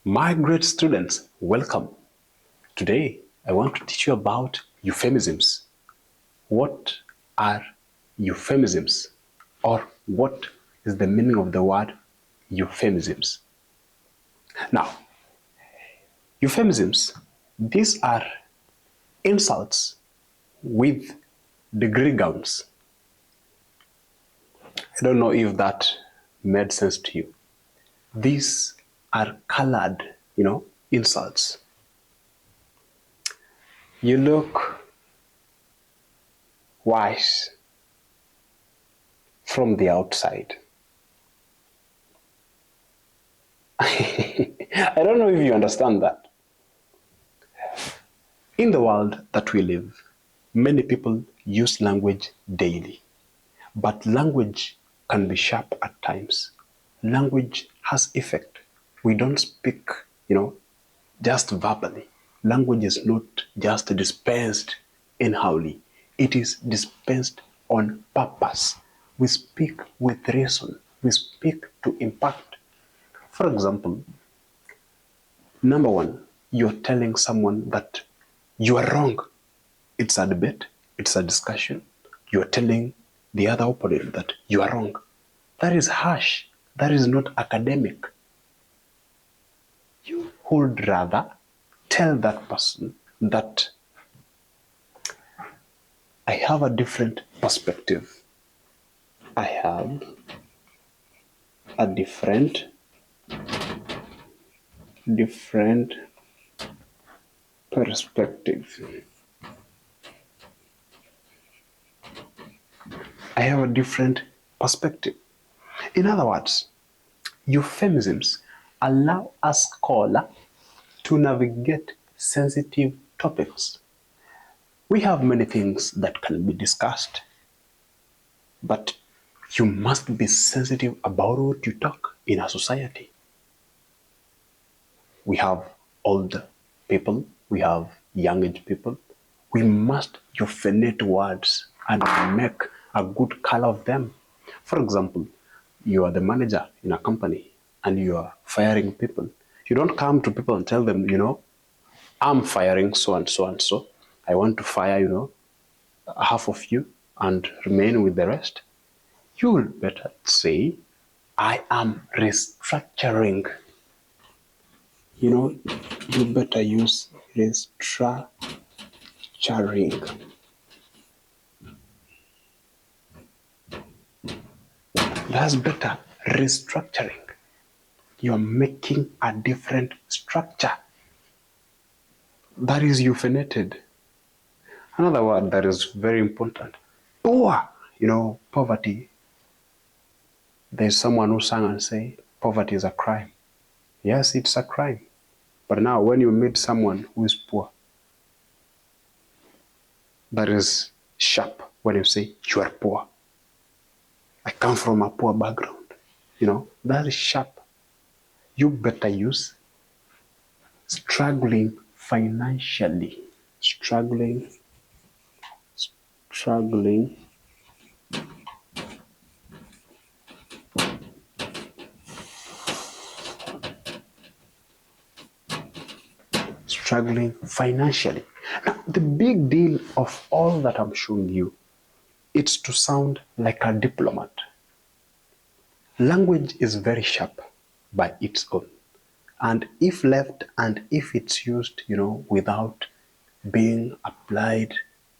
My great students, welcome. Today, I want to teach you about euphemisms. What are euphemisms? Or what is the meaning of the word euphemisms? Now, euphemisms, these are insults with degree gowns. I don't know if that made sense to you. These are colored, insults. You look wise from the outside. I don't know if you understand that. In the world that we live, many people use language daily. But language can be sharp at times. Language has effect. We don't speak, just verbally. Language is not just dispensed anyhowly. It is dispensed on purpose. We speak with reason. We speak to impact. For example, number one, you're telling someone that you are wrong. It's a debate, it's a discussion. You're telling the other opponent that you are wrong. That is harsh. That is not academic. You would rather tell that person that I have a different perspective. I have a different perspective. I have a different perspective. In other words, euphemisms allow a scholar to navigate sensitive topics. We have many things that can be discussed, but you must be sensitive about what you talk in a society. We have old people, we have young age people. We must euphenate words and make a good color of them. For example, you are the manager in a company and you are firing people. You don't come to people and tell them, I'm firing so and so and so. I want to fire, half of you and remain with the rest. You will better say, I am restructuring. You better use restructuring. That's better. Restructuring. You're making a different structure. That is euphenated. Another word that is very important. Poor. Poverty. There's someone who sang and say, poverty is a crime. Yes, it's a crime. But now when you meet someone who is poor, that is sharp when you say, you are poor. I come from a poor background. That is sharp. You better use struggling financially. Struggling financially. Now, the big deal of all that I'm showing you, it's to sound like a diplomat. Language is very sharp by its own. And if left and if it's used, without being applied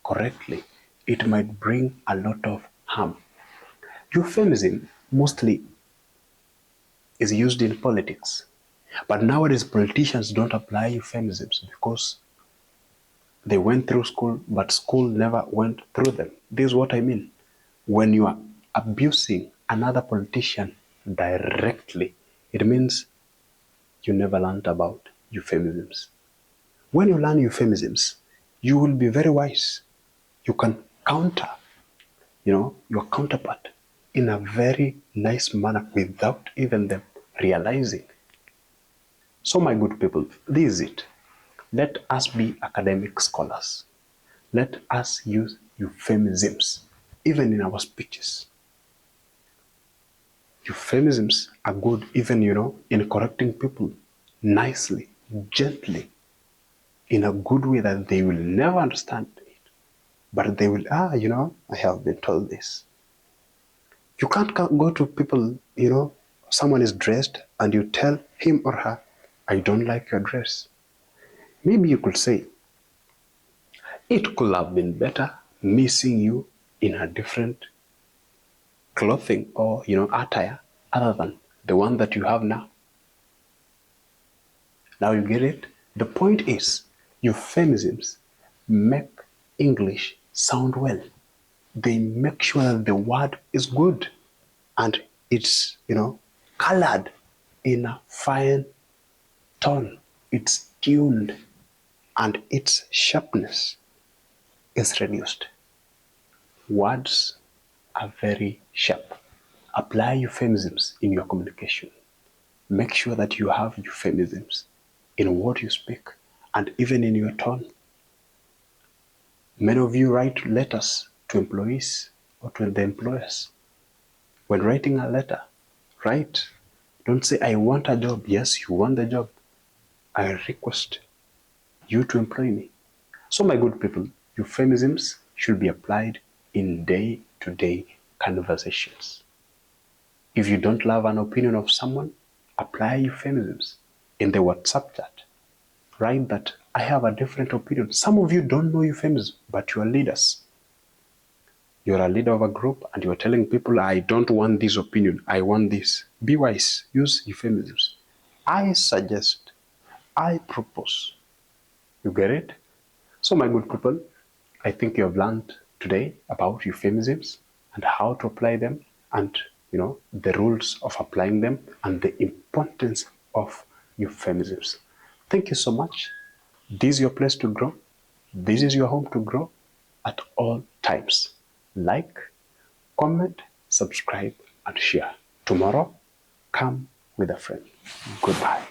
correctly, it might bring a lot of harm. Euphemism mostly is used in politics. But nowadays, politicians don't apply euphemisms because they went through school, but school never went through them. This is what I mean. When you are abusing another politician directly, it means you never learned about euphemisms. When you learn euphemisms, you will be very wise. You can counter, your counterpart in a very nice manner without even them realizing. So my good people, this is it. Let us be academic scholars. Let us use euphemisms, even in our speeches. Euphemisms are good even, in correcting people. nicely, gently, in a good way that they will never understand it. But they will, I have been told this. You can't go to people, someone is dressed and you tell him or her, I don't like your dress. Maybe you could say, it could have been better me seeing you in a different clothing or, attire other than the one that you have now. Now you get it? The point is, euphemisms make English sound well. They make sure that the word is good and it's, colored in a fine tone. It's tuned and its sharpness is reduced. Words are very sharp. Apply euphemisms in your communication. Make sure that you have euphemisms in what you speak and even in your tone. Many of you write letters to employees or to the employers. When writing a letter, write. Don't say, I want a job. Yes, you want the job. I request you to employ me. So, my good people, euphemisms should be applied in day-to-day conversations. If you don't love an opinion of someone, apply euphemisms in the WhatsApp chat. Write that I have a different opinion. Some of you don't know euphemisms, but you are leaders. You're a leader of a group and you're telling people, I don't want this opinion, I want this. Be wise, use euphemisms. I suggest, I propose. You get it? So, my good people, I think you have learned today about euphemisms and how to apply them and, the rules of applying them and the importance of euphemisms. Thank you so much. This is your place to grow. This is your home to grow at all times. Like, comment, subscribe, and share. Tomorrow, come with a friend. Goodbye.